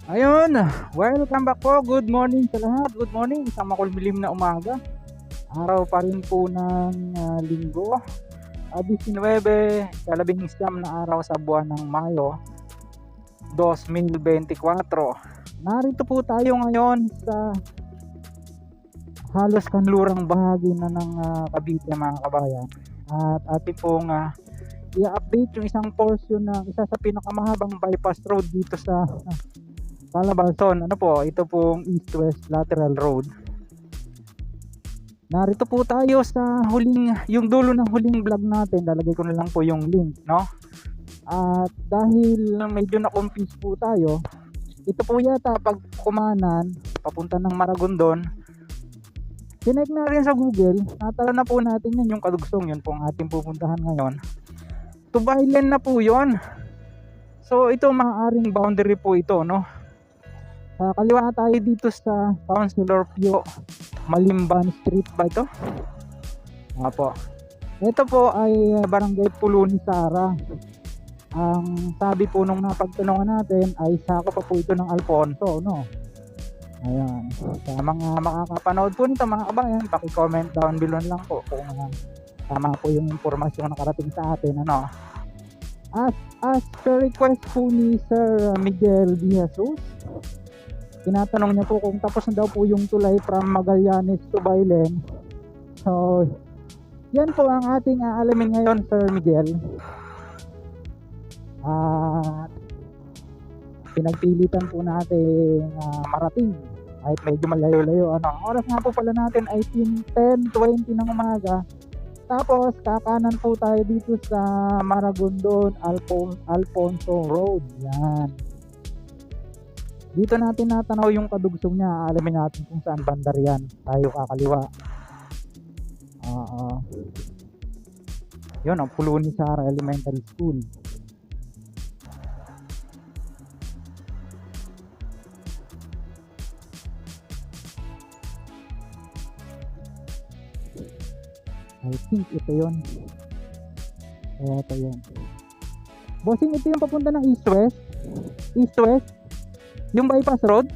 Ayun, welcome back po. Good morning sa lahat. Good morning. Isang makulmilim na umaga. Araw pa rin po ng linggo. 19, kalabing siyam na araw sa buwan ng Mayo 2024. Narito po tayo ngayon sa halos kanlurang bahagi na ng Cavite, mga kabayan. At atin pong i-update yung isang portion na isa sa pinakamahabang bypass road dito sa Calabarzon. Ano po, ito pong east-west lateral road. Narito po tayo sa yung dulo ng huling vlog natin. Lalagay ko na lang po yung link, no? At dahil medyo na-confuse po tayo, ito po yata pag kumanan papunta ng Maragondon, sinek na rin sa Google, natala na po natin yan, yung kadugsong yun po ang ating pupuntahan ngayon. Tubaylen na po yun. So ito maaaring boundary po ito, no? Kaliwa tayo dito sa Councilor Pio Malimban Street ba ito? Apo. Ito po ay Barangay Puluni Sara. Ang sabi po nung napagtanungan natin ay sako pa po ito ng Alfonso, no? Ayan. Sa mga makakapanood po nito, mga kabayan, paki-comment down below lang po kung tama po yung impormasyon na nakarating sa atin, ano? As per request po ni Sir Miguel De Jesus, tinatanong niya po kung tapos na daw po yung tulay from Magallanes to Baylen. So, yan po ang ating aalamin ngayon, Sir Miguel. At pinagpilitan po natin marating kahit medyo malayo-layo. Ang oras nga po pala natin ay 10:20 ng umaga. Tapos kakanan po tayo dito sa Maragondon Alfonso Road. Yan. Dito natin natanaw yung kadugsong niya. Alamin natin kung saan bandar yan. Tayo kakaliwa. Yun ang Puluni Sara Elementary School. I think ito yun. Ito yun. Bossing, ito yung papunta ng east-west. East-west. Yung bypass road.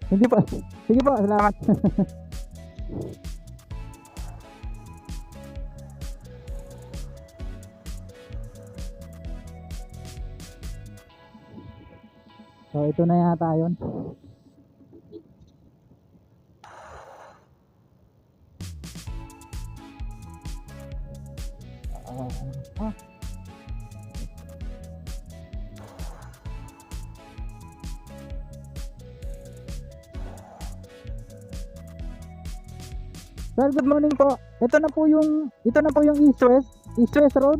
Hindi pa. Sige po, salamat. So ito na yata yun. Sir, good morning po. Ito na po yung East-West Road.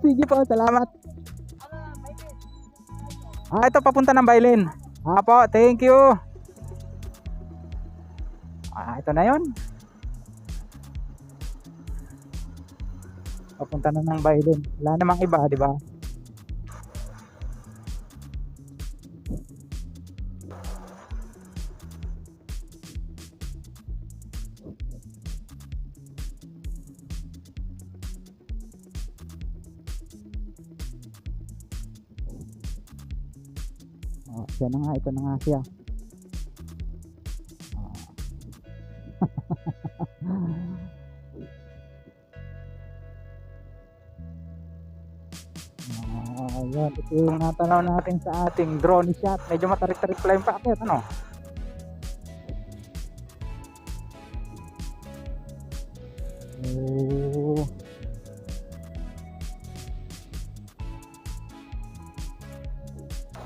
Sige po, salamat. Ito papunta ng Baylen. Po, thank you. Ito na yon. Papunta na ng Baylen. Wala namang iba, di ba? Siya na nga, ito na nga siya. Ayan, ito yung natanaw natin sa ating drone shot. Medyo matarik-tarik pala yung packet, ano?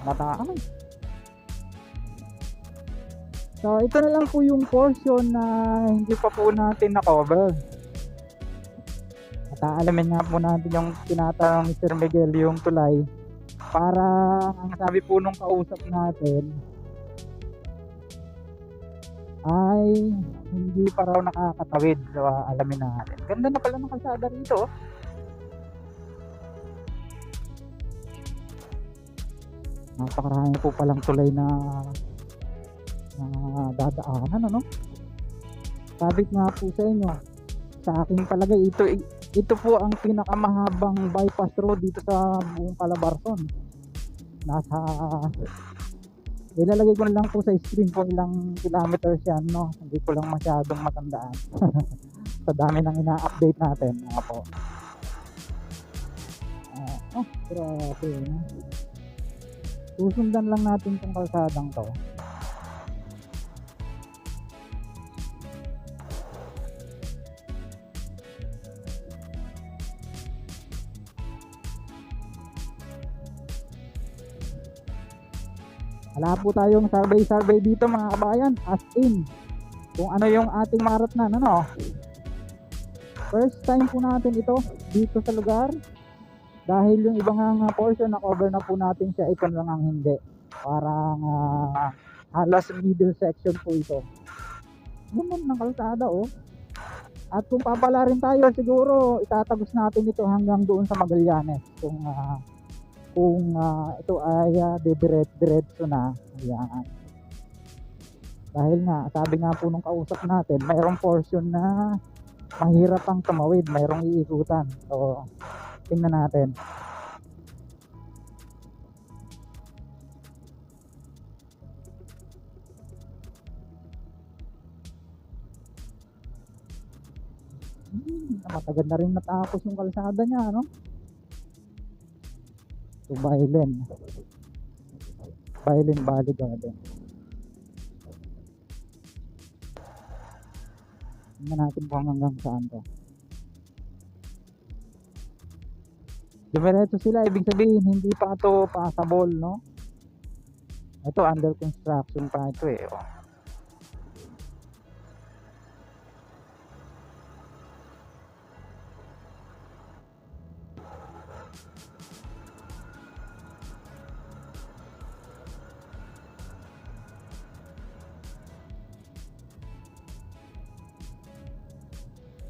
Mataan. So ito na lang po yung portion na hindi pa po natin na-cover. At aalamin nga po natin yung tinatanong ni Sir Miguel, yung tulay. Para ang sabi po nung kausap natin ay hindi pa raw nakakatawid. So alamin natin. Ganda na pala ng kalsada rito. Napakarami po palang tulay na dadaanan, ano? Sabi nga po sa inyo, sa aking palagay, ito po ang pinakamahabang bypass road dito sa buong Calabarzon. Nasa, ilalagay ko na lang po sa screen po ilang kilometers yan, no? Hindi ko lang masyadong matandaan. Sa dami nang ina-update natin, mga po. Grabe, no? Susundan lang natin tong kalsadang to. Wala po tayong survey dito mga kabayan, as in kung ano yung ating maratnan, ano. First time po natin ito dito sa lugar, dahil yung ibang nga portion na cover na po natin siya, ito lang ang hindi. Parang halos middle section po ito. Naman ng kalsada, oh. At kung papala rin tayo, siguro itatagos natin ito hanggang doon sa Magallanes kung ito ay diretso na. Ayan. Dahil nga, sabi nga po nung kausap natin, mayroong portion na mahirap ang tumawid, mayroong iikutan. So, tingnan natin. Matagal na rin natapos yung kalsada niya, no? So, Bailen Valley Garden. Tingnan natin kung hanggang saan to. Diretso sila, ibig sabihin hindi pa ito passable, no? Ito under construction pa ito eh, oh.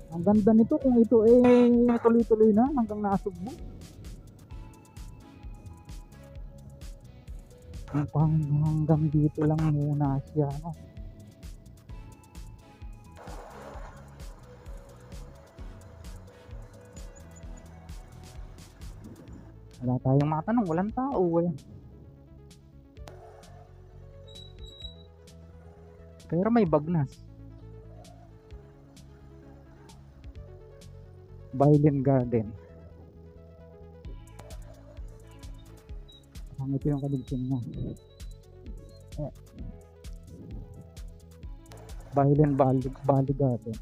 Ang ganda nito kung ito tuloy-tuloy na hanggang Nasugbu. Hanggang dito lang muna siya, no? Wala tayong matanong, walang tao eh. Pero may bagnas. Bailen Garden. Ang ito yung kaligsin niya. Bailen Valley Garden.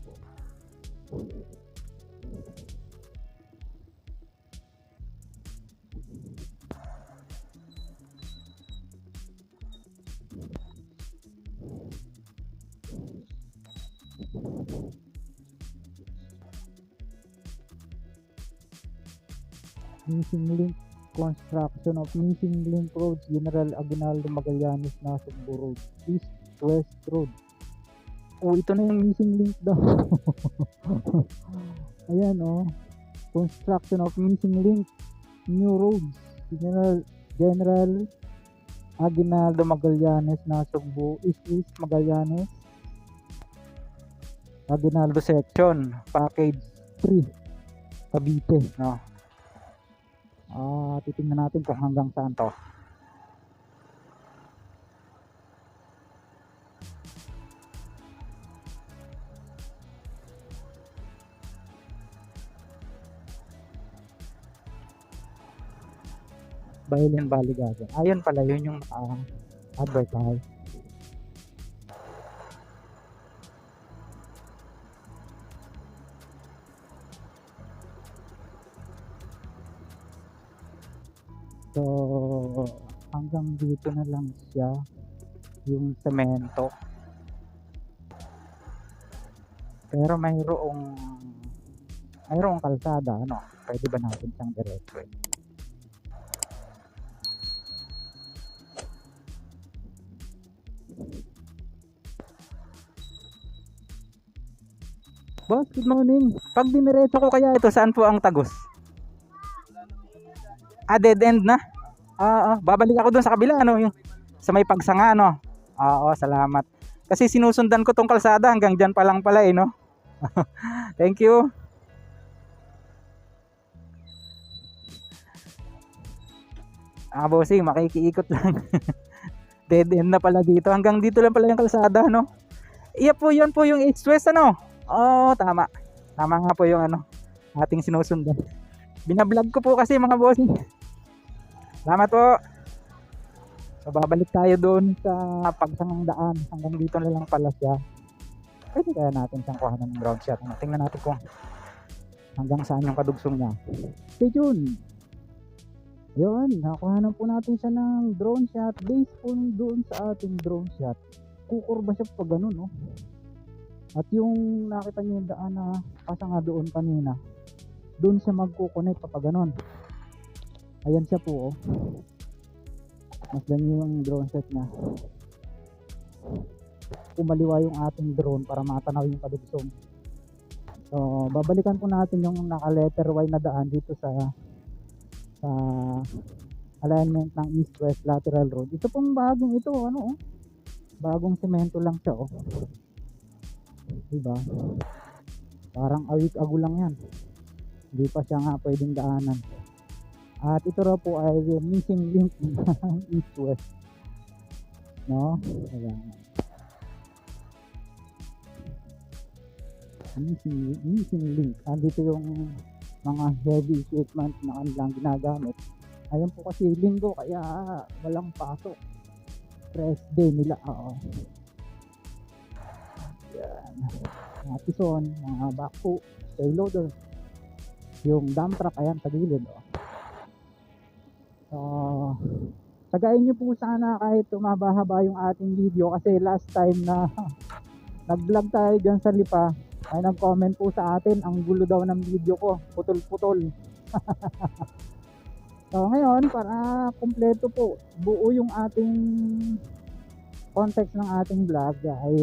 Missing link construction of missing link roads, General Aguinaldo Magallanes, Nasugbu Road, East West Road. Oh, ito na yung missing link daw. Ayan, oh. Construction of missing link new roads, General Aguinaldo Magallanes, Nasugbu, East Magallanes, Aguinaldo section, package 3, Cavite, no? Titingnan natin kung hanggang saan to. Bailen Valley Garden. Ayun pala, yun yung advertise. So, hanggang dito na lang siya, yung semento. Pero mayroong kalsada, ano? Pwede ba natin siyang diretso? Boss, good morning. Pag diniretso ko kaya ito, saan po ang tagos? Dead end na. Babalik ako doon sa kabila, ano, yung sa may pagsanga, no. Oo, salamat. Kasi sinusundan ko tong kalsada hanggang diyan pa lang pala, no. Thank you. Bossing, makikiikot lang. Dead end na pala dito. Hanggang dito lang pala yung kalsada, no? Iya po, yun po yung east-west, ano? Oo, tama. Tama nga po yung ano, ating sinusundan. Binablog ko po kasi mga bossing. Salamat po. So, babalik tayo doon sa pagsangang daan. Hanggang dito na lang pala siya. Pwede kaya natin siyang kuhanan ng ground shot. Tingnan natin kung hanggang saan yung kadugsong niya. Stay tuned. Yun, nakuhanan po natin siya ng drone shot. Based po doon sa ating drone shot, kukurba siya pa ganun, no? At yung nakita niyo yung daan na kasanga doon kanina, doon siya magkukonect pa ganun. Ayan siya po, oh. Masdan niyo yung drone shot niya. Kumaliwa yung ating drone para matanaw yung kadugsong. So, babalikan po natin yung naka-letter Y na daan dito sa alignment ng east-west lateral road. Ito pong bagong ito, ano, oh. Bagong semento lang siya, oh. Diba? Parang awik-ago lang yan. Hindi pa siya nga pwedeng daanan. At ito raw po ay missing link ng east-west. No? Ayan. Missing link. Andito yung mga heavy equipment na kanilang ginagamit. Ayun po kasi linggo kaya walang pasok. Rest day nila. Oo. Yan. Mga pison, mga backhoe, payloader. Yung dump truck, ayan sa gilid. Oh. So, tagayin nyo po sana kahit tumaba-haba yung ating video kasi last time na nag-vlog tayo dyan sa Lipa, ay nag-comment po sa atin, ang gulo daw ng video ko, putol-putol. So ngayon, para kompleto po, buo yung ating context ng ating vlog ay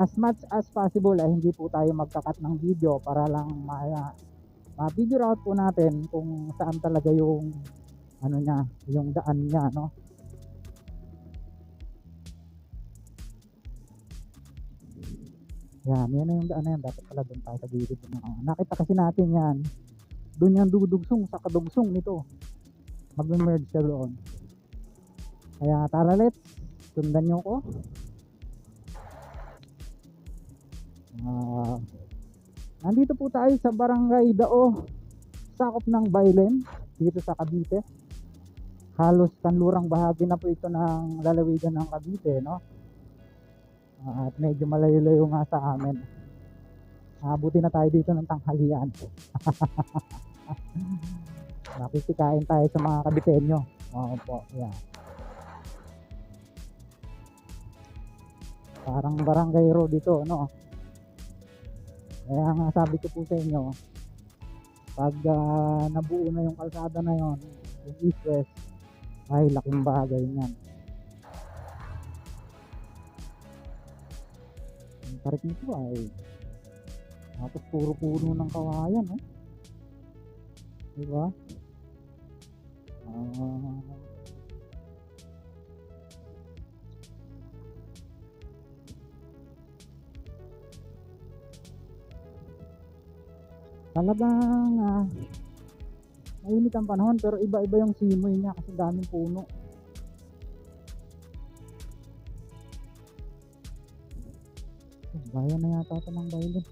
as much as possible ay hindi po tayo magkakat ng video para lang ma-figure out po natin kung saan talaga yung ano niya, yung daan niya, no? Yan na yung daan na yan. Dapat pala doon tayo sa gilid. Nakita kasi natin yan. Doon yung dudugsong sa kadugsong nito. Mag-merge siya doon. Kaya tara, let's sundan nyo ko. Nandito po tayo sa Barangay Dao, sakop ng Baylen, dito sa Cavite. Halos kanlurang bahagi na po ito ng lalawigan ng Cavite, no? At medyo malayo-layo nga sa amin. Buti na tayo dito ng tanghalian. Nakikikain tayo sa mga Caviteño. Oo po, yeah. Parang barangay road dito, no? Kaya nga sabi ko po sa inyo, pag nabuo na yung kalsada na yon, yung east-west, ay laking bagay niyan. Ang tarik nito ay tapos puro puno ng kawayan, eh. Diba? Talagang mainit ang panahon pero iba-iba yung simoy niya kasi daming puno. Bayan na yata ito ng Baylen.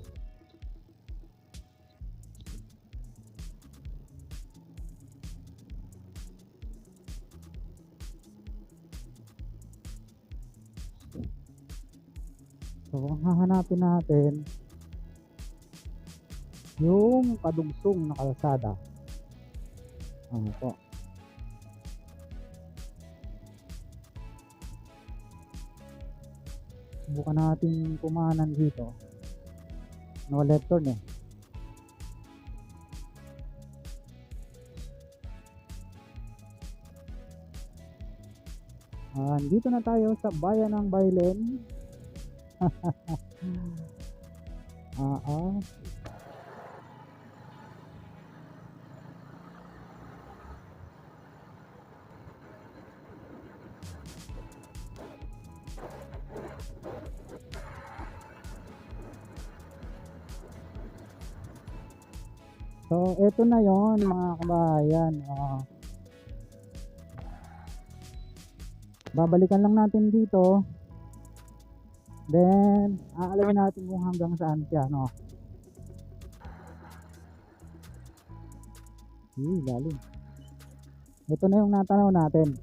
So ang hahanapin natin yung kadugsong na kalsada. Po. Subukan natin kumanan dito. No left turn, eh. Dito na tayo sa bayan ng Baylen. So, eto na yon mga kabayan. Babalikan lang natin dito. Then, aalamin natin kung hanggang saan siya, no? Lalim. Ito na yung natanaw natin.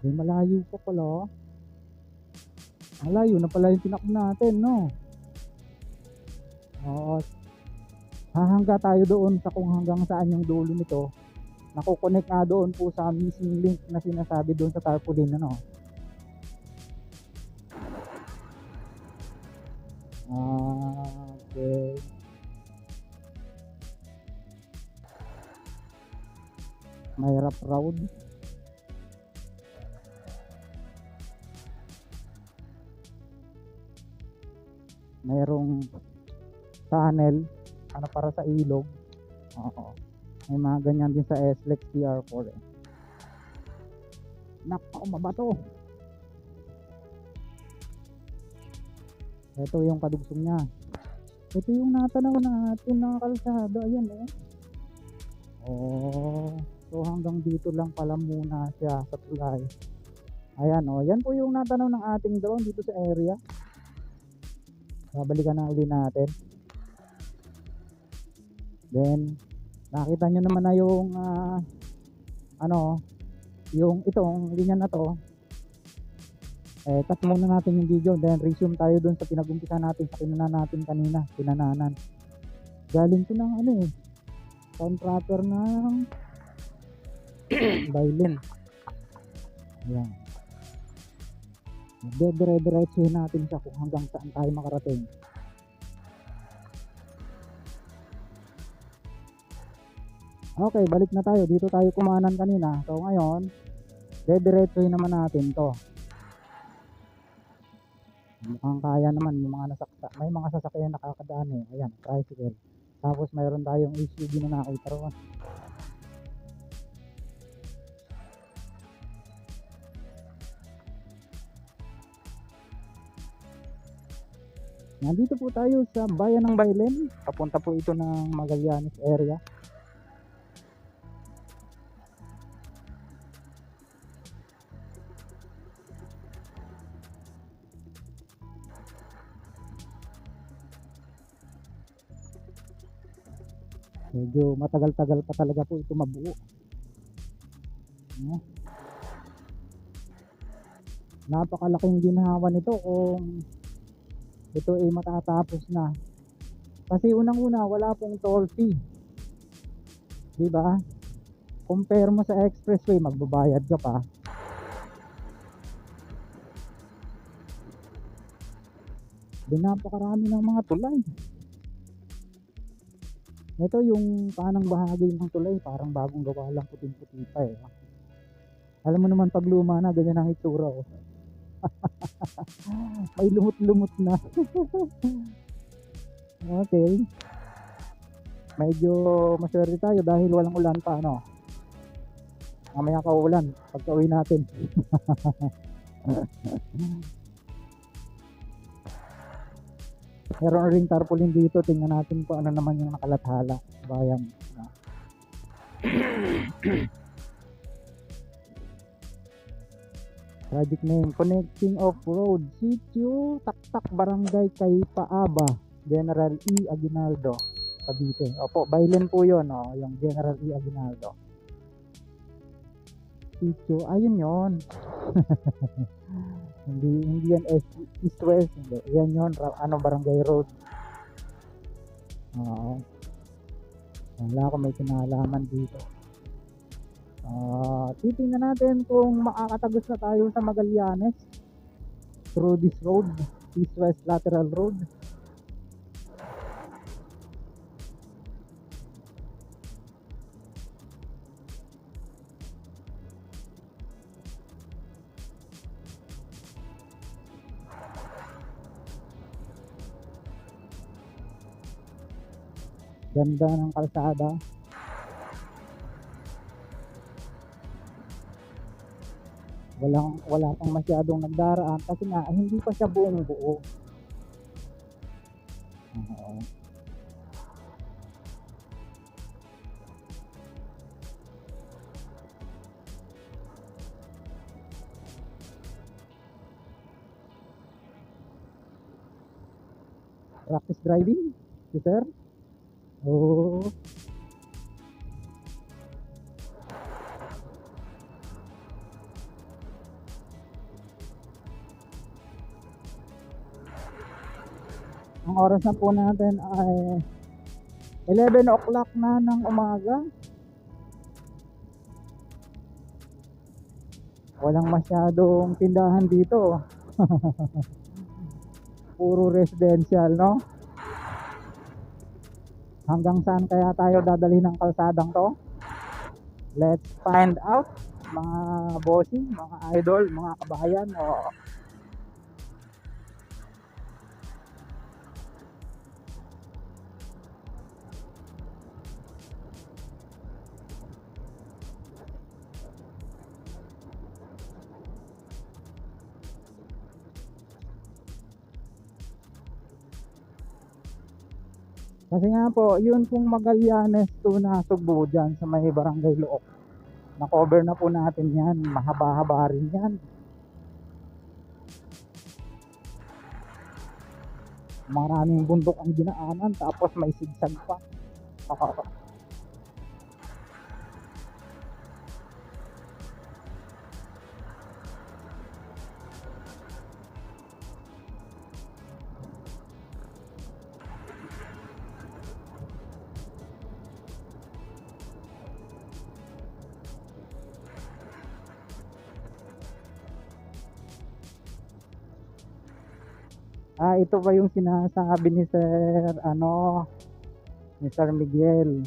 Malayo pa pala. Malayo na pala yung tinakbo natin, no? Oo. Hahangga tayo doon sa kung hanggang saan yung dulo nito. Nakukonect nga doon po sa missing link na sinasabi doon sa tarpaulin, ano? Okay. May rough road. Mayroong tunnel ano para sa ilog. Oo. May mga ganyan din sa SLEX TR4 eh. Nako, mabato. Ito yung kadugsong niya. Ito yung natanaw natin na kalsada. Ayan oh. Oh. So hanggang dito lang pala muna siya sa tulay. Ayan oh. Yan po yung natanaw ng ating drone dito sa area. Babalikan na uli natin. Then nakita nyo naman na yung yung itong linya na to. Cut muna natin yung video, then resume tayo dun sa pinagumpisa natin sa kinanan natin kanina, kinananan. Galing to ng contractor ng Bailin. Ayan. Dire-diretsuhin natin siya kung hanggang saan tayo makarating. Okay, balik na tayo. Dito tayo kumanan kanina. So ngayon, dire-diretsuhin naman natin to. Mukhang kaya naman yung mga may mga sasakyan nakakadaan eh. Ayan, tricycle. Tapos mayroon tayong SUV na nakita roon. Nandito po tayo sa bayan ng Bailen. Papunta po ito ng Magallanes area. Medyo matagal-tagal pa talaga po ito mabuo. Napakalaking ginhawa nito kung ito ay matatapos na. Kasi unang-una wala pong toll fee. Diba? Compare mo sa expressway, magbabayad ka pa. Then napakarami ng mga tulay. Ito yung kanang bahagi ng tulay, parang bagong gawa lang, puting-puti pa eh. Alam mo naman pag luma na, ganyan ang itsura oh. May lumot-lumot na. Okay. Medyo maswerte tayo dahil walang ulan pa, ano. Mamaya ka ulan pagka uwi natin. Meron ring tarpaulin dito. Tingnan natin kung ano naman yung nakalathala. Bayan. Project name, Connecting Off-Road Sitio Taktak Barangay Kaypaaba, General E. Aguinaldo, Cavite. Opo, Bailen po yun, oh, yung General E. Aguinaldo Sitio, ayun yun. hindi yan east west, hindi. Yan yun, Barangay Road. Wala ko may kinalaman dito. Titingnan natin kung makakatagos na tayo sa Magallanes. through this road, east-west lateral road. Ganda ng kalsada. Wala pang masyadong nagdaraan kasi nga hindi pa siya buong buo. Practice driving, si sir? Oh. Ang oras na po natin ay 11 o'clock na ng umaga. Walang masyadong tindahan dito. Puro residential, no? Hanggang saan kaya tayo dadalhin ng kalsadang to? Let's find out, mga bossing, mga idol, mga kabayan. Kasi nga po, yun pong Magallanes to Nasugbu dyan sa may Barangay Look. Na-cover na po natin yan. Mahaba-haba rin yan. Maraming bundok ang dinaanan, tapos may sigsag pa. Ito ba yung sinasabi ni Sir ni Sir Miguel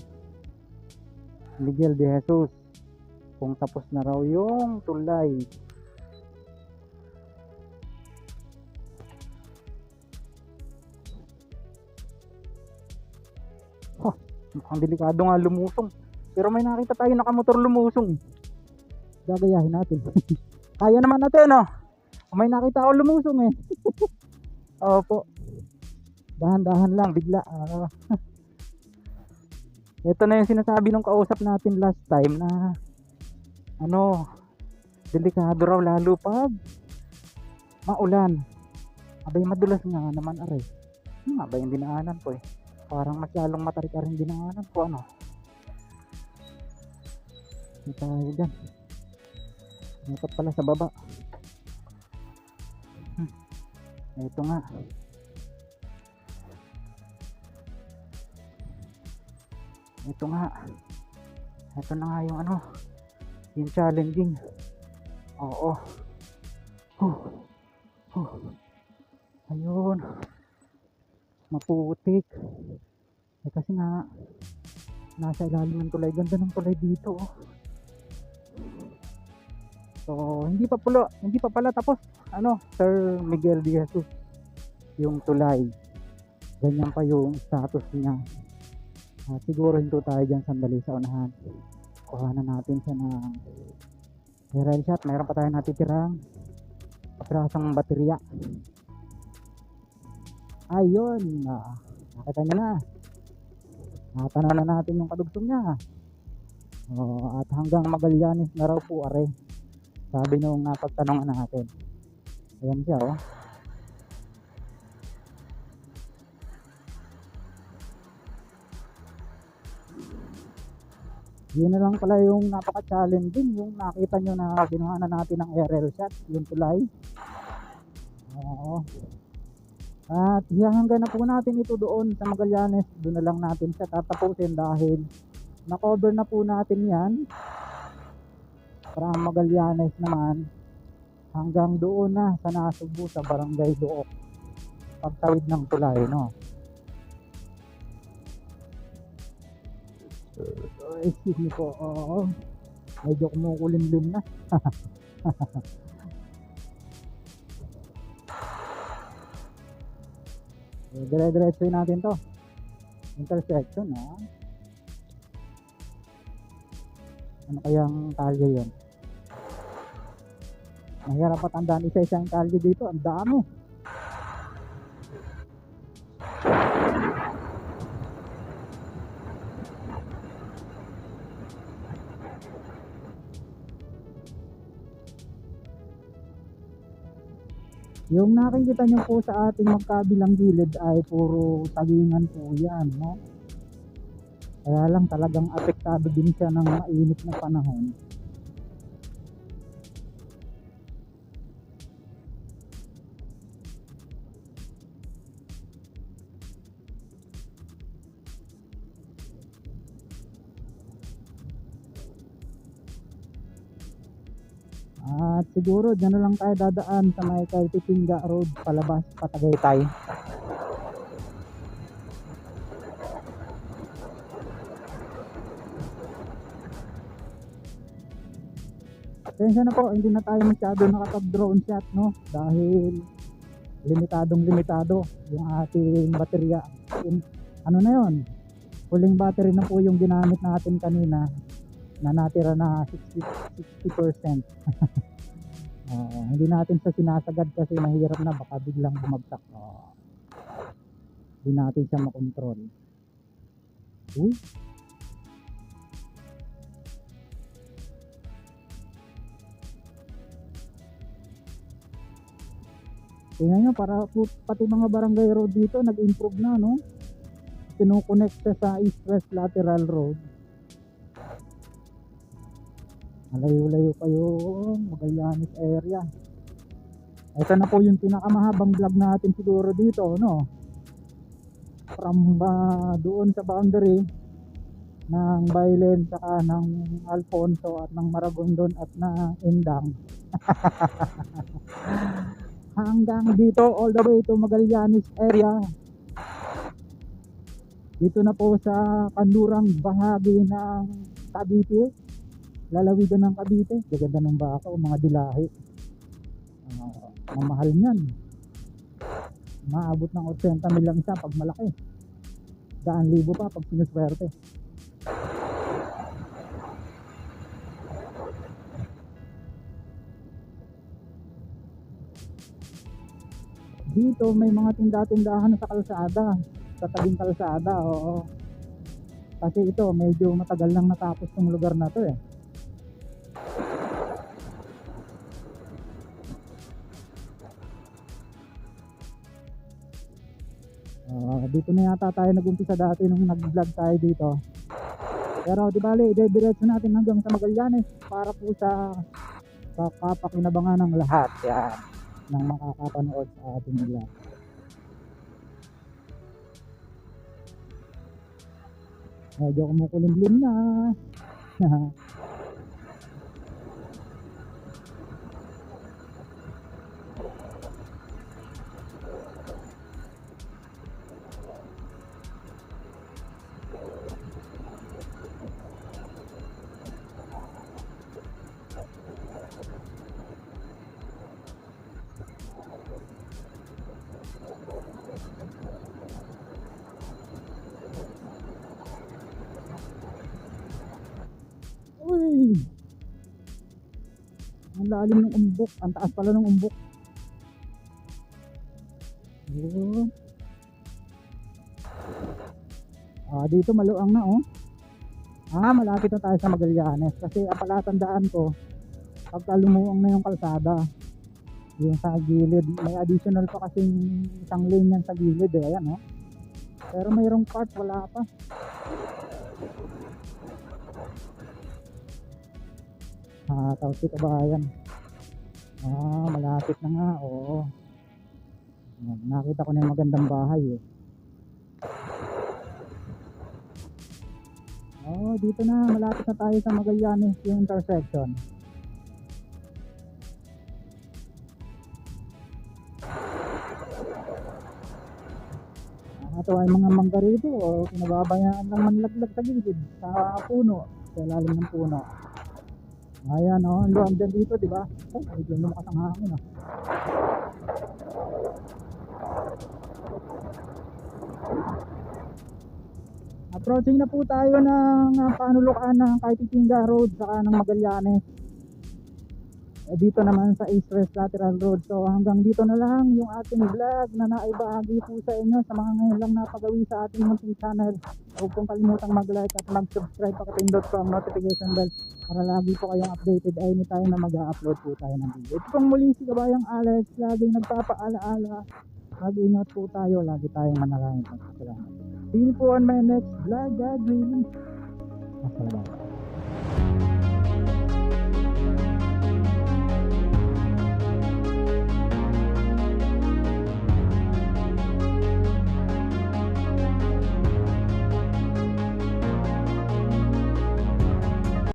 de Jesus, kung tapos na raw yung tulay. Ang delikado nga lumusong, pero may nakita tayo nakamotor lumusong. Gagayahin natin. Kaya naman natin, no? May nakita ako lumusong eh. Opo. Dahan-dahan lang, bigla. Ito na yung sinasabi nung kausap natin last time na delikado raw lalo pag maulan. Abay, madulas nga naman aray. Abay yung dinaanan ko eh. Parang mas lalong matarik-aring dinaanan ko, Hindi tayo dyan. Dapat pala sa baba. Ito nga. Ito na nga yung yung challenging. Oo. Ayun. Maputik. Kasi nga nasa ilalim ng tulay. Ganda ng tulay dito, So, hindi pa pala tapos Sir Miguel de Jesus yung tulay. Ganyan pa yung status niya. Siguro hinto tayo dyan sandali sa unahan. Kuhanan natin siya ng aerial shot. Mayroon pa tayo natitirang patrasang baterya. Ayun, nakita nyo na. Natanaw na natin yung kadugtong niya. At hanggang Magallanes na raw po are. Sabi nung napagtanongan natin. Ayan siya, Yun na lang pala yung napaka-challenging, yung nakita nyo na ginawa na natin ng aerial shot, yung tulay. At hanggang na po natin ito doon sa Magallanes. Doon na lang natin siya tatapusin dahil na-cover na po natin yan. Para Magallanes naman hanggang doon na sa Nasugbu sa Barangay Duok pagtawid ng tulay, no. Excuse me po, oo, medyo kumukulimlim na. Dire-diretso natin to intersection, no. Ano kayang kalye yun? Mahirap patandaan isa-isa yung kalye dito, ang dami. Yung nakikita nyo po sa ating magkabilang gilid ay puro tagingan po yan, no? Kaya lang talagang apektado din siya ng mainit na panahon. At siguro dyan na lang tayo dadaan sa may kay Titinga Road palabas Patagaytay. Pasensya na po, hindi na tayo masyado nakapag-drone shot, no? Dahil limitado yung ating baterya. Ano na yon? Huling battery na po yung ginamit natin kanina na natira na 60%. Hindi natin siya sinasagad kasi mahirap na, baka biglang bumagsak. Hindi natin siya makontrol. Uy, tingnan nyo, para pati mga barangay road dito nag-improve na, no? Kinoconnect siya sa east-west lateral road. Malayo-layo pa yung Magallanes area. Ito na po yung pinakamahabang vlog natin siguro dito, no? From doon sa boundary ng Bailen saka ng Alfonso at ng Maragondon at ng Indang hanggang dito all the way to Magallanes area. Dito na po sa kanlurang bahagi ng Cavite, lalawigan ng Cavite. Gaganda ng baka o mga dilahi, mamahal niyan, maabot ng 80 mil lang isa pag malaki, 100,000 pa pag sinuswerte. Dito may mga tinda-tindahan sa kalsada, sa tabing kalsada, oo. Kasi ito medyo matagal nang natapos tong lugar na to eh. Dito na yata tayo nag-umpisa dati nung nag-vlog tayo dito. Pero di bali, i-diretso natin hanggang sa Magallanes para po sa kapakinabangan ng lahat yan, ng makakapanood sa ating vlog. Medyo kumukulimlim na. Uy, ang lalim ng umbok, ang taas pala ng umbok. Dito maluang na, oh. Malapit na tayo sa Magallanes kasi palatandaan ko pagka lumuang na yung kalsada, yung sa gilid, may additional pa kasing isang lane yan sa gilid eh, ayan, oh. Pero mayroong part wala pa. Tapos ito ba yan? Malapit na nga, oo. Nakita ko na yung magandang bahay eh. Dito na, malapit na tayo sa Magallanes yung intersection. Ato ay mga mangga rito o pinababayaan lang manlaglag sa gilid sa puno, sa ilalim ng puno. Ayan o, ang luwag dyan dito, di ba? Oh, medyo lumakas ang hangin ah. Approaching na po tayo ng panulukan ng Kaytitinga Road saka ng Magallanes. Dito naman sa East West Lateral Road. So hanggang dito na lang yung ating vlog na naibahagi po sa inyo sa mga ngayon lang napagawi sa ating munting channel. Huwag pong kalimutang mag-like at mag-subscribe, pakipindot po ang notification bell para lagi po kayong updated anytime na mag-upload po tayo ng video. Ito pong muli si Kabayang Alex, laging nagpapaalaala, mag-ingat po tayo, lagi tayong manalangin. Salamat. See you po on my next vlog. God willing. Masalamat.